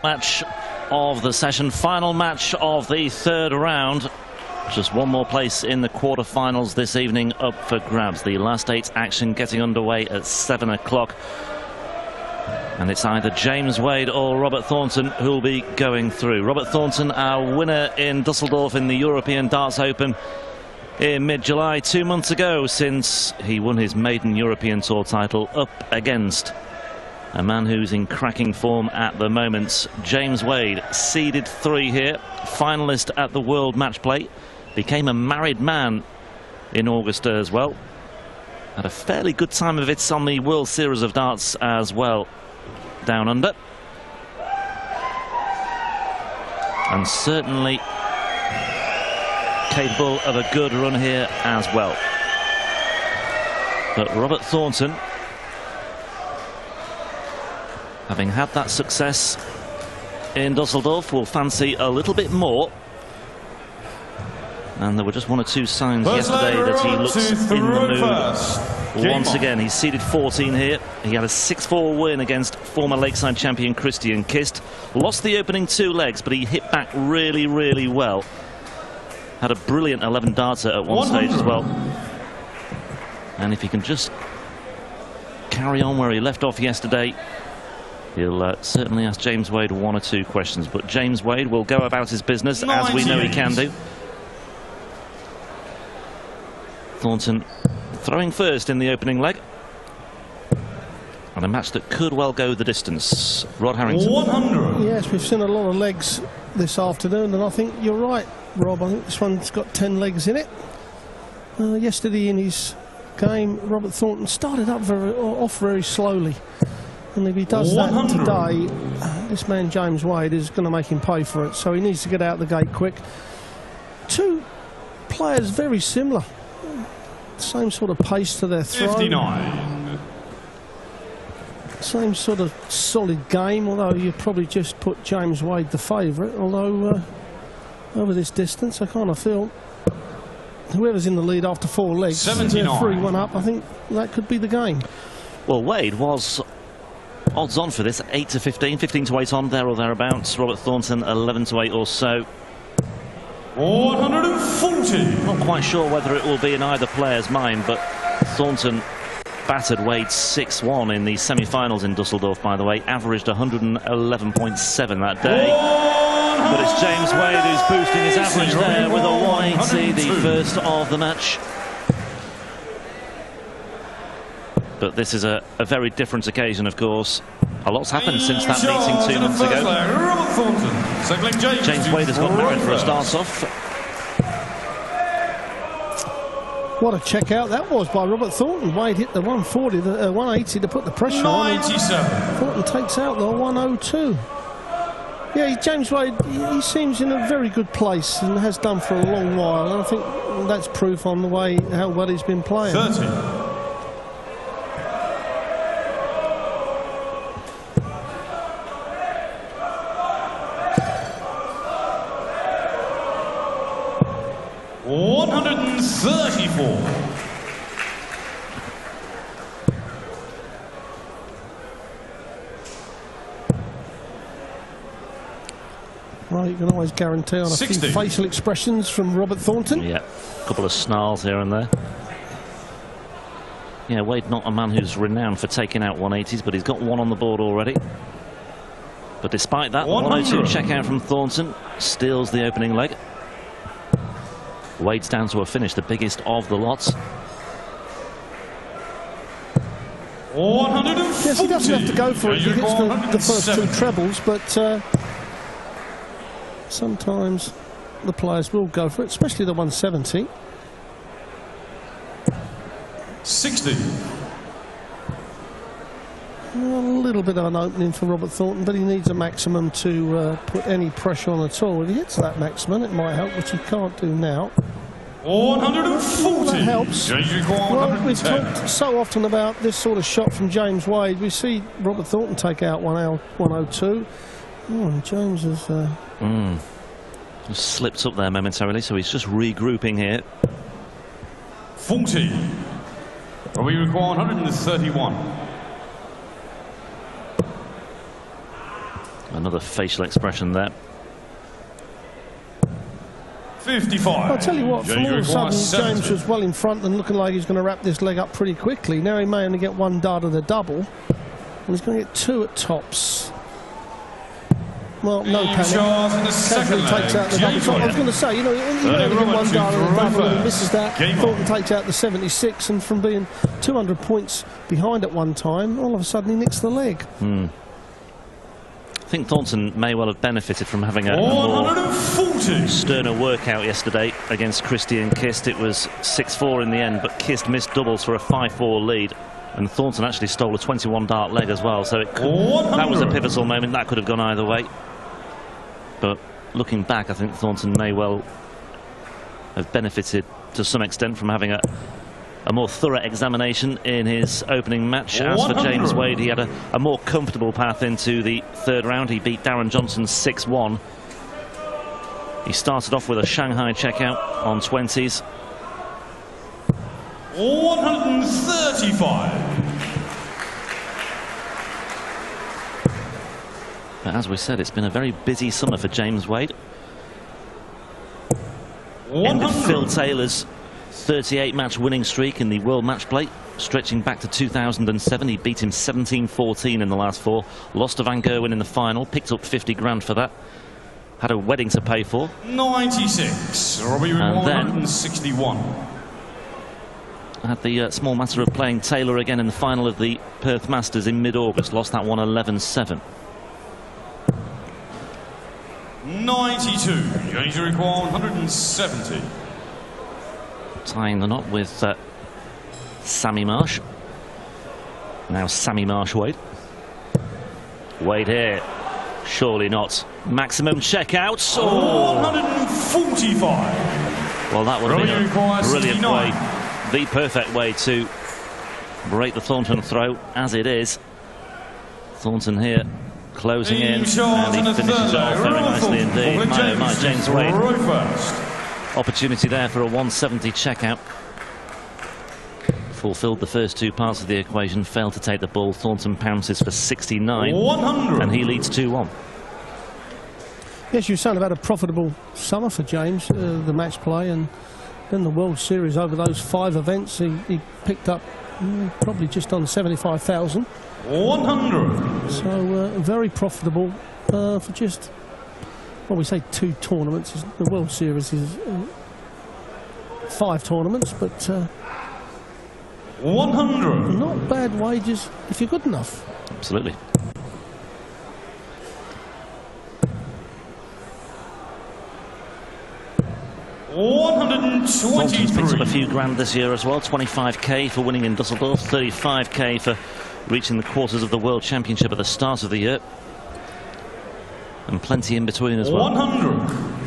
match of the session, final match of the third round. Just one more place in the quarterfinals this evening up for grabs. The last 8 action getting underway at 7 o'clock. And it's either James Wade or Robert Thornton who will be going through. Robert Thornton, our winner in Dusseldorf in the European Darts Open in mid-July, 2 months ago, since he won his maiden European Tour title, up against a man who's in cracking form at the moment. James Wade, seeded 3 here, finalist at the World Match Play, became a married man in August as well. Had a fairly good time of it on the World Series of Darts as well, down under. And certainly capable of a good run here as well. But Robert Thornton, having had that success in Dusseldorf, will fancy a little bit more. And there were just 1 or 2 signs yesterday that he looks in the mood. Once again, he's seeded 14 here. He had a 6-4 win against former Lakeside champion Christian Kist. Lost the opening 2 legs, but he hit back really, really well. Had a brilliant 11 darter at one stage as well. And if he can just carry on where he left off yesterday, he'll certainly ask James Wade 1 or 2 questions. But James Wade will go about his business as we know he can do. Thornton throwing first in the opening leg. And a match that could well go the distance. Rod Harrington. 100. Yes, we've seen a lot of legs this afternoon, and I think you're right, Rob. I think this one's got 10 legs in it. Yesterday in his game, Robert Thornton started up off very slowly. And if he does that today, this man James Wade is going to make him pay for it. So he needs to get out the gate quick. 2 players very similar. Same sort of pace to their throw. 59. Same sort of solid game, although you probably just put James Wade the favourite. Although over this distance, I kind of feel whoever's in the lead after 4 legs, 3-1 up, I think that could be the game. Well, Wade was odds on for this, 8 to 15, 15 to 8 on, there or thereabouts. Robert Thornton 11 to 8 or so. 140. Not quite sure whether it will be in either player's mind, but Thornton battered Wade 6-1 in the semi-finals in Dusseldorf, by the way, averaged 111.7 that day. But it's James Wade who's boosting his average there with a 180, the first of the match. But this is a very different occasion, of course. A lot's happened since that meeting 2 months ago. James Wade has got married for a start off. What a check out that was by Robert Thornton. Wade hit the 140, the 180 to put the pressure on. Thornton takes out the 102. Yeah, James Wade, he seems in a very good place and has done for a long while. And I think that's proof on the way how well he's been playing. 30. Well, you can always guarantee on a 60. few facial expressions from Robert Thornton. Yeah, a couple of snarls here and there. Yeah, Wade not a man who's renowned for taking out 180s, but he's got 1 on the board already. But despite that, 102 check out from Thornton steals the opening leg. Wade's down to a finish, the biggest of the lots. 140. Yes, he doesn't have to go for it. He hits the first 2 trebles, but sometimes the players will go for it, especially the 170. 60. A little bit of an opening for Robert Thornton, but he needs a maximum to put any pressure on at all. If he hits that maximum, it might help, which he can't do now. 140. That helps. Well, we've talked so often about this sort of shot from James Wade. We see Robert Thornton take out 102. Oh, and James has just slipped up there momentarily, so he's just regrouping here. 40. We require 131. Another facial expression there. 55. I'll tell you what, from all of a sudden, 70. James was well in front and looking like he's going to wrap this leg up pretty quickly. Now he may only get one dart of the double, and he's going to get two at tops. Well, no panic. Casually takes out the double top. I was going to say, you know, he may only get one dart of the double and he misses that. Thornton takes out the 76, and from being 200 points behind at one time, all of a sudden he nicks the leg. I think Thornton may well have benefited from having a more sterner workout yesterday against Christie and Kist. It was 6-4 in the end, but Kist missed doubles for a 5-4 lead, and Thornton actually stole a 21 dart leg as well, so it could, that was a pivotal moment. That could have gone either way. But looking back, I think Thornton may well have benefited to some extent from having a more thorough examination in his opening match. As for James Wade, he had a more comfortable path into the third round. He beat Darren Johnson 6-1. He started off with a Shanghai checkout on 20s. 135. But as we said, it's been a very busy summer for James Wade. Ended Phil Taylor's 38-match winning streak in the World Match Play, stretching back to 2007. He beat him 17-14 in the last four. Lost to Van Gerwen in the final. Picked up 50 grand for that. Had a wedding to pay for. 96. Robbie with 161. Had the small matter of playing Taylor again in the final of the Perth Masters in mid-August. Lost that one 11-7. 92. Going to require 170. Tying the knot with Sammy Marsh. Now Sammy Marsh Wade. Wade here. Surely not. Maximum checkouts. Oh. 145. Well, that would have been a brilliant way, the perfect way to break the Thornton throw, as it is. Thornton here closing in, and he finishes off very nicely indeed. My James Wade. Opportunity there for a 170 checkout. Fulfilled the first two parts of the equation, failed to take the ball. Thornton pounces for 69, 100. And he leads 2-1. Yes, you were saying about a profitable summer for James, the match play, and then the World Series. Over those 5 events, he picked up probably just on 75,000. 100. So very profitable for just, well, we say 2 tournaments. The World Series is 5 tournaments, but 100. Not bad wages if you're good enough. Absolutely. Thornton's picked up a few grand this year as well. 25k for winning in Dusseldorf, 35k for reaching the quarters of the World Championship at the start of the year, and plenty in between as well. 100.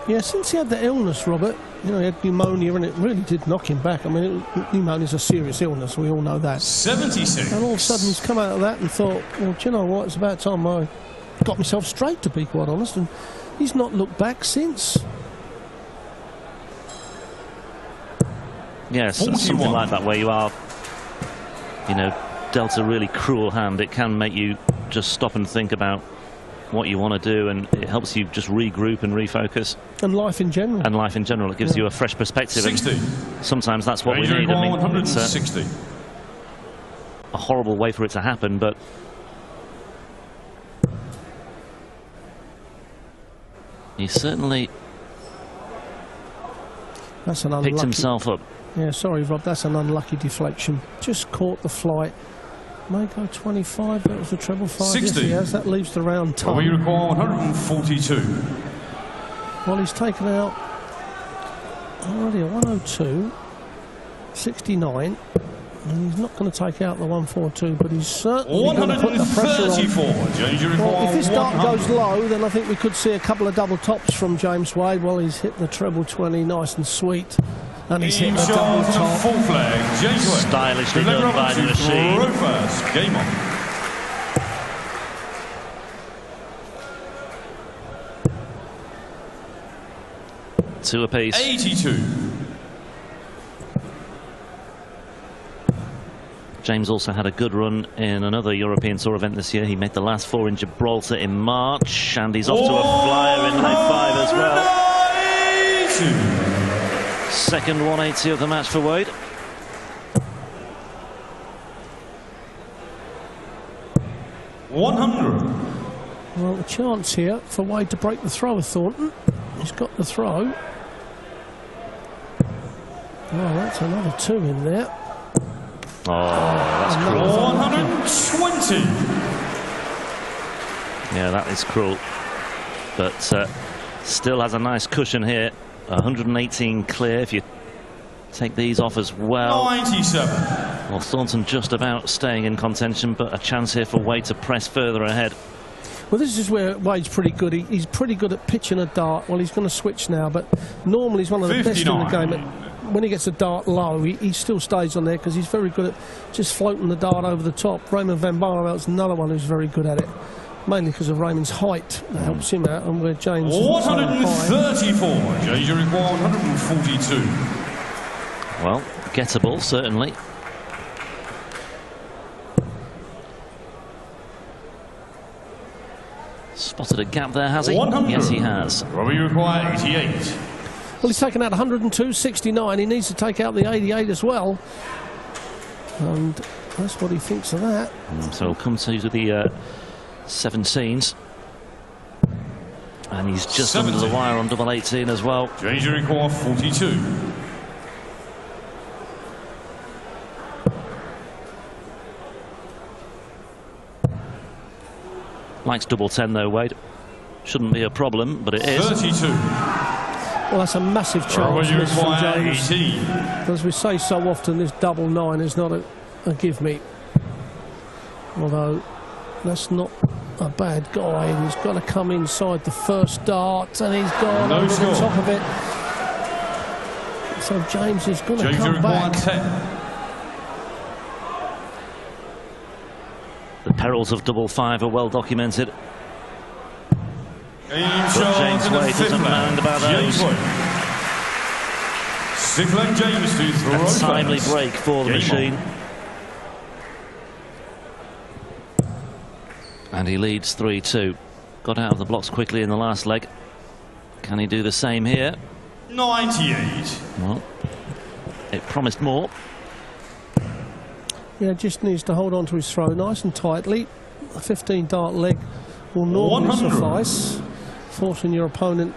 Yeah, since he had the illness, Robert, you know, he had pneumonia, and it really did knock him back. I mean, pneumonia is a serious illness, we all know that. 76. And all of a sudden he's come out of that and thought, well, do you know what, it's about time I got myself straight, to be quite honest, and he's not looked back since. Yes, 41. Something like that, where you are, you know, dealt a really cruel hand. It can make you just stop and think about what you want to do, and it helps you just regroup and refocus. And life in general. And life in general. It gives you a fresh perspective. 60. And sometimes that's what we need. I mean, 160. It's a horrible way for it to happen, but he certainly picked himself up. Yeah, sorry, Rob, that's an unlucky deflection. Just caught the flight. May go 25, that was a treble 5. 60. Yes, he has. That leaves the round ton. We require 142. Well, he's taken out already a 102, 69. And he's not going to take out the 142, but he's certainly going to put the pressure on. Well, if this dart goes low, then I think we could see a couple of double tops from James Wade. Well, he's hit the treble 20 nice and sweet. And he's hit the double top. Full flag, James Wade. Stylishly done by the machine. First, game on. Two apiece. 82. James also had a good run in another European Tour event this year. He made the last 4 in Gibraltar in March, and he's off to a flyer in lane 5 as well. Second 180 of the match for Wade. Well, a chance here for Wade to break the throw of Thornton. He's got the throw. Oh, that's another 2 in there. Oh, that's cruel. 120. Yeah, that is cruel. But still has a nice cushion here. 118 clear if you take these off as well. 97. Well, Thornton just about staying in contention, but a chance here for Wade to press further ahead. Well, this is where Wade's pretty good. He's pretty good at pitching a dart. Well, he's going to switch now, but normally he's one of the 59. best in the game. When he gets a dart low, he still stays on there because he's very good at just floating the dart over the top. Raymond van Barnevelt's another one who's very good at it, mainly because of Raymond's height. That helps him out, and where James 134. James, you require 142. Well, gettable, certainly. Spotted a gap there, has he? 100. Yes, he has. Robbie, you require 88. Well, he's taken out 102.69. He needs to take out the 88 as well. And that's what he thinks of that. So we'll come to the 17s. And he's just 17. under the wire on double 18 as well. James, you require 42. Likes double 10 though, Wade. Shouldn't be a problem, but it is. 32. Well, that's a massive chance from James. As we say so often, this double 9 is not a give me. Although that's not a bad guy. He's got to come inside the first dart, and he's gone over the top of it. So James is going to come back. 10. The perils of double 5 are well documented. But James Wade doesn't mind about those. James to throw a timely break for the machine. And he leads 3-2. Got out of the blocks quickly in the last leg. Can he do the same here? 98. Well, it promised more. Yeah, just needs to hold on to his throw nice and tightly. A 15 dart leg will normally suffice, forcing your opponent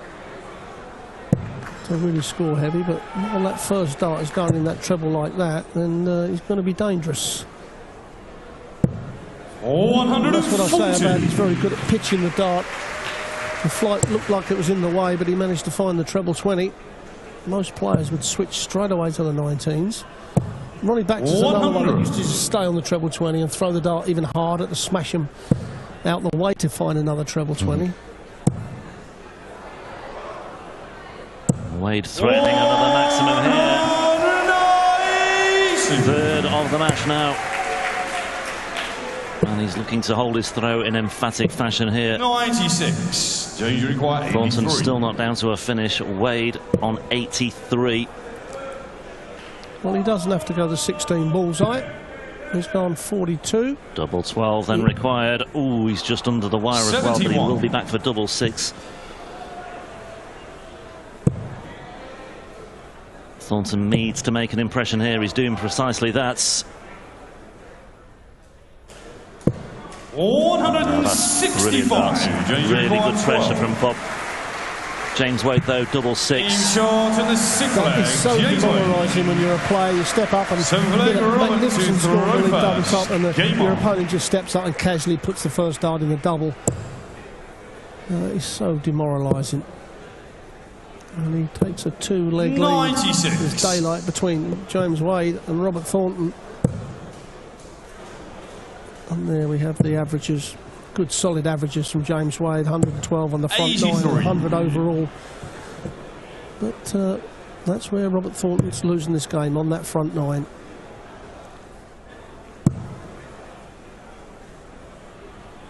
to really score heavy, but when that first dart is going in that treble like that, then he's going to be dangerous. 140. That's what I say about he's very good at pitching the dart. The flight looked like it was in the way, but he managed to find the treble 20. Most players would switch straight away to the 19s. Ronnie Baxter's another one that used to just stay on the treble 20 and throw the dart even harder to smash him out the way to find another treble 20. Wade threatening another maximum here. Third of the match now. And he's looking to hold his throw in emphatic fashion here. 96. Thornton still not down to a finish. Wade on 83. Well, he doesn't have to go to 16 bullseye. He's gone 42. Double 12 then required. Ooh, he's just under the wire 71. As well, but he will be back for double 6. Thornton needs to make an impression here. He's doing precisely that. 165. Really good pressure from Bob. James Wade, though, double 6. That is so demoralising when you're a player. You step up and get a magnificent score, really double top, and your opponent just steps up and casually puts the first dart in the double. It's so demoralising. And he takes a 2-leg lead. There's daylight between James Wade and Robert Thornton. And there we have the averages. Good solid averages from James Wade. 112 on the front 9, 100 overall. But that's where Robert Thornton's losing this game, on that front 9.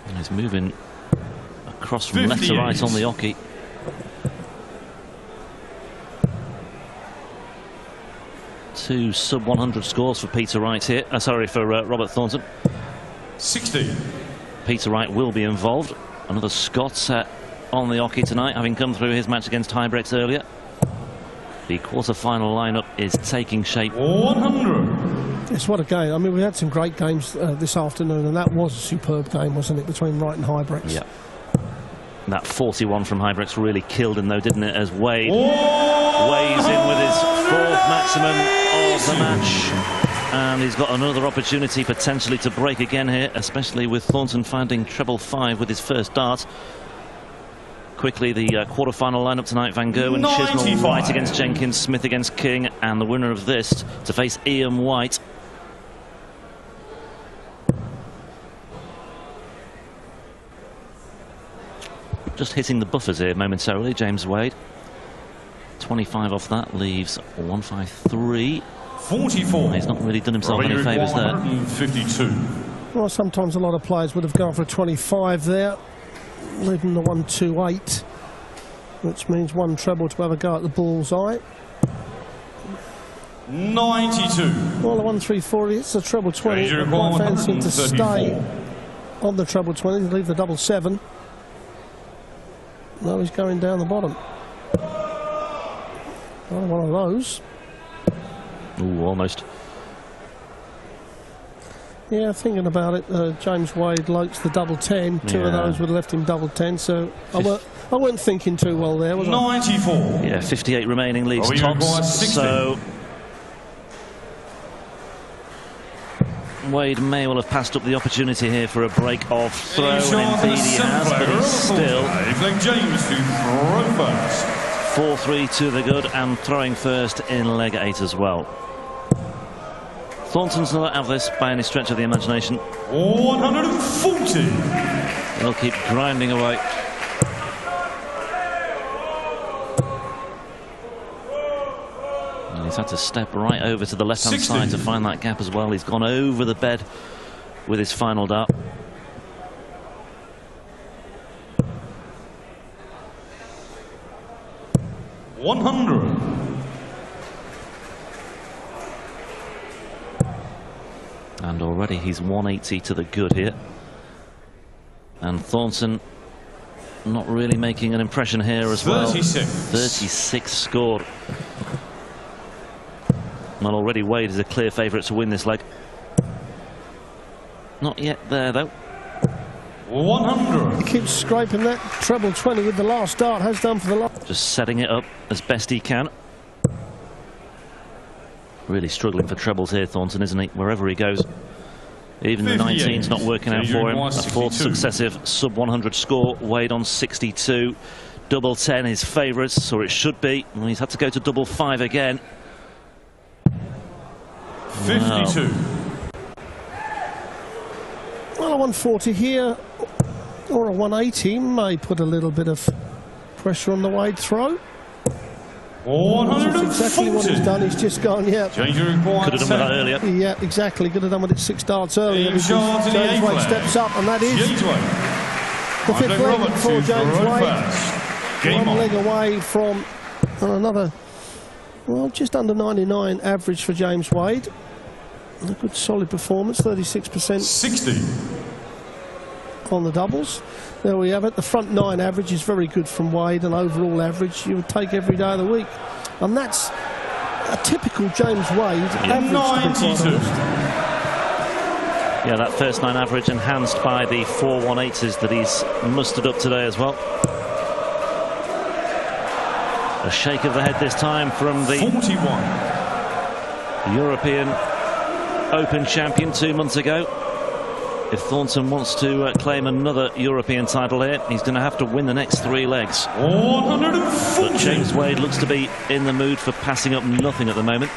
And he's moving across from left to right on the oche. 2 sub-100 scores for Peter Wright here. Sorry, for Robert Thornton. 60. Peter Wright will be involved. Another Scot on the hockey tonight, having come through his match against Hybrex earlier. The quarter-final lineup is taking shape. 100. Yes, what a game. I mean, we had some great games this afternoon, and that was a superb game, wasn't it, between Wright and Hybrex? Yeah. That 41 from Hybrex really killed him, though, didn't it, as Wade weighs in with his 4th maximum of the match. And he's got another opportunity potentially to break again here, especially with Thornton finding treble 5 with his first dart. Quickly, the quarter-final lineup tonight: Van Gerwen, Chisnell, Wright against Jenkins, Smith against King, and the winner of this to face Ian White. Just hitting the buffers here momentarily, James Wade. 25 off that leaves 153. 44. He's not really done himself any favours there. 152. Well, sometimes a lot of players would have gone for a 25 there, leaving the 128, which means one treble to have a go at the bullseye. 92. Well, the 134, it's a treble 20. Danger I'm quite fancying to 134. stay on the treble 20, leave the double 7. No, he's going down the bottom. Oh, one of those. Ooh, almost. Yeah, thinking about it, James Wade likes the double 10. Two of those would have left him double 10, so I weren't thinking too well there, was I? 94. Yeah, 58 remaining leaves You tops. require 60. So Wade may well have passed up the opportunity here for a break of throw, and indeed he has, but he's still James to throw first. 4-3 to the good and throwing first in leg 8 as well. Thornton's not out of this by any stretch of the imagination. 140. He'll keep grinding away. And he's had to step right over to the left-hand side to find that gap as well. He's gone over the bed with his final dart. And already he's 180 to the good here. And Thornton not really making an impression here as well. 36 scored. Well, already Wade is a clear favourite to win this leg. Not yet there, though. 100. He keeps scraping that treble 20 with the last dart, has done for the last. Just setting it up as best he can. Really struggling for trebles here, Thornton, isn't he? Wherever he goes. Even the 19's not working out for him. A 4th successive sub-100 score. Wade on 62. Double 10 his favourites, or it should be. Well, he's had to go to double 5 again. 52. Well, a 140 here, or a 180 may put a little bit of pressure on the Wade throw. 140. That's exactly what he's done. He's just gone, yeah. Could have done with that earlier. Yeah, exactly. Could have done with it 6 darts earlier. James Wade steps up, and that is the 5th leg for James Wade. One leg away from another, well, just under 99 average for James Wade. A good solid performance, 36%. 60. On the doubles. There we have it. The front 9 average is very good from Wade, and overall average you would take every day of the week. And that's a typical James Wade average. 92. Yeah, that first 9 average enhanced by the 4 180s that he's mustered up today as well. A shake of the head this time from the 41. European Open champion 2 months ago. If Thornton wants to claim another European title here, he's going to have to win the next 3 legs. 140. But James Wade looks to be in the mood for passing up nothing at the moment.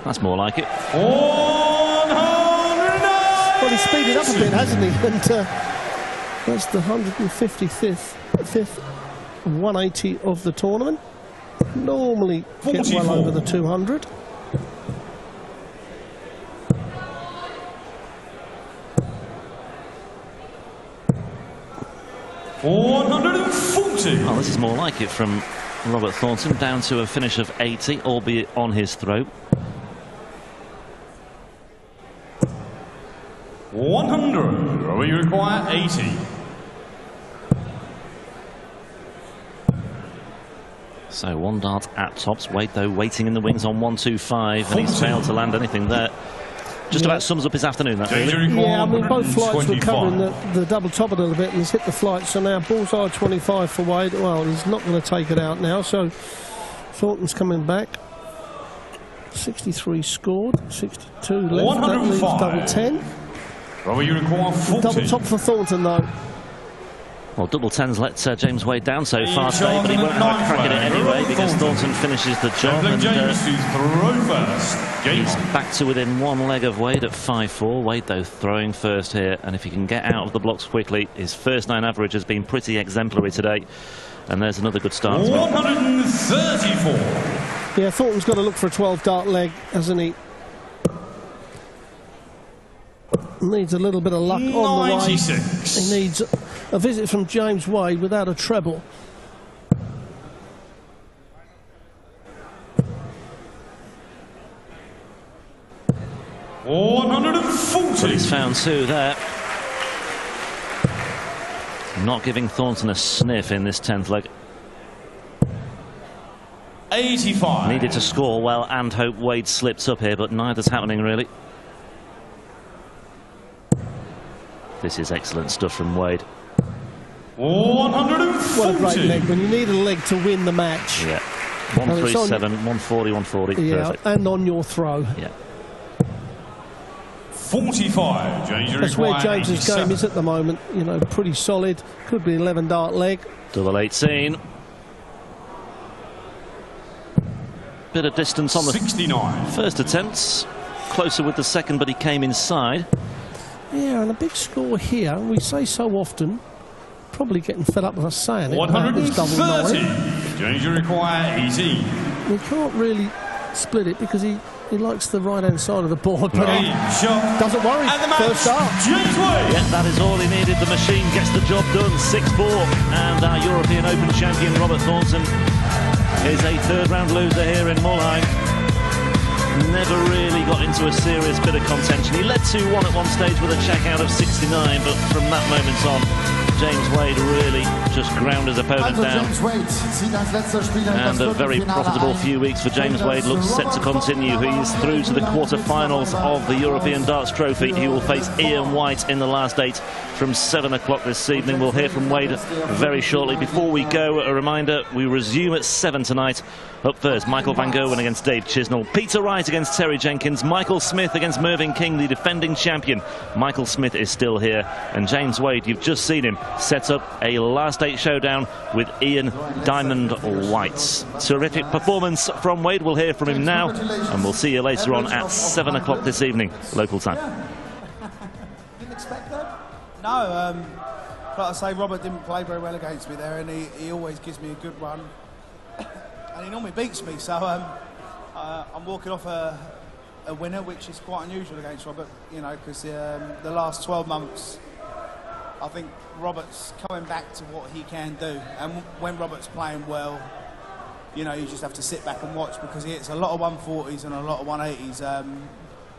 That's more like it. 109. Well, he's speeded up a bit, hasn't he? And that's the 155th 180 of the tournament. Normally get well over the 200. $140. Oh, this is more like it from Robert Thornton down to a finish of 80, albeit on his throat. 100. We require 80. So 1 dart at tops. Wade, though, waiting in the wings on 125, and he's failed to land anything there. Just about sums up his afternoon, that really. Yeah, I mean, both flights were covering the double top a little bit, and he's hit the flight. So now bullseye 25 for Wade. Well, he's not going to take it out now. So Thornton's coming back. 63 scored, 62 left. That leaves double 10. Robert, you require 40. Double top for Thornton, though. Well, double 10's let James Wade down so far today, but he won't have a crack at it anyway because Thornton finishes the job. And he's back to within 1 leg of Wade at 5-4. Wade, though, throwing first here, and if he can get out of the blocks quickly, his first 9 average has been pretty exemplary today. And there's another good start. 134. Yeah, Thornton's got to look for a 12 dart leg, hasn't he? Needs a little bit of luck on the way. He needs a visit from James Wade without a treble. $140. But he's found 2 there. Not giving Thornton a sniff in this 10th leg. 85. Needed to score well and hope Wade slips up here, but neither's happening really. This is excellent stuff from Wade. 140. What a great leg when you need a leg to win the match. Yeah. 137, 140, 140. Yeah, perfect. and on your throw. Yeah. 45. That's where James's game is at the moment. You know, pretty solid. Could be 11 dart leg. Double 18. Bit of distance on the 69. First attempts. Closer with the second, but he came inside. Yeah, and a big score here. We say so often, probably getting fed up with us saying it. 130. James, you require 18. We can't really split it because he likes the right-hand side of the board, but he doesn't worry. First start. James Wade. Yeah, that is all he needed. The machine gets the job done. 6-4. And our European Open champion, Robert Thornton, is a 3rd round loser here in Mulheim. Never really got into a serious bit of contention. He led 2-1 at one stage with a checkout of 69, but from that moment on, James Wade really just ground his opponent down. And a very profitable few weeks for James Wade looks set to continue. He's through to the quarter-finals of the European Darts Trophy. He will face Ian White in the last 8 from 7 o'clock this evening. We'll hear from Wade very shortly. Before we go, a reminder, we resume at 7 tonight. Up first, Michael Van Gerwen against Dave Chisnell. Peter Wright against Terry Jenkins. Michael Smith against Mervyn King, the defending champion. Michael Smith is still here. And James Wade, you've just seen him, sets up a last 8 showdown with Ian Diamond White. Terrific performance from Wade. We'll hear from him now. And we'll see you later on at 7 o'clock this evening, local time. Didn't expect that? No, like I say, Robert didn't play very well against me there, and he always gives me a good run. And he normally beats me, so I'm walking off a winner, which is quite unusual against Robert, you know, because the last 12 months, I think Robert's coming back to what he can do. And when Robert's playing well, you know, you just have to sit back and watch, because he hits a lot of 140s and a lot of 180s. I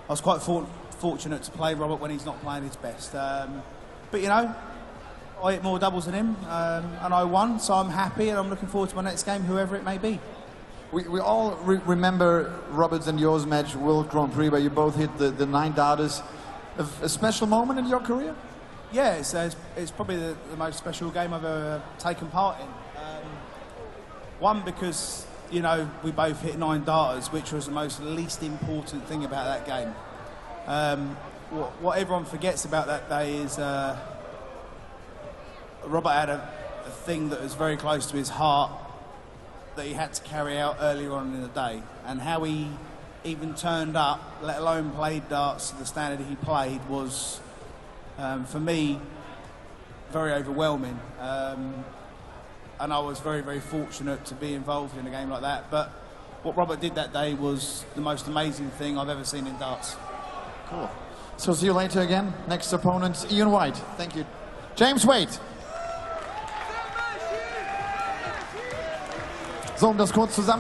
was quite fortunate to play Robert when he's not playing his best. But, you know, I hit more doubles than him, and I won, so I'm happy, and I'm looking forward to my next game, whoever it may be. We all remember Robert's and yours match, World Grand Prix, where you both hit the 9 darters. A special moment in your career? Yeah, it's probably the most special game I've ever taken part in. One, because, you know, we both hit 9 darters, which was the least important thing about that game. What everyone forgets about that day is Robert had a thing that was very close to his heart that he had to carry out earlier on in the day, and how he even turned up, let alone played darts to the standard he played, was for me very overwhelming, and I was very, very fortunate to be involved in a game like that. But what Robert did that day was the most amazing thing I've ever seen in darts. Cool. So see you later again. Next opponent, Ian White. Thank you. James Wade. So, um das kurz zusammen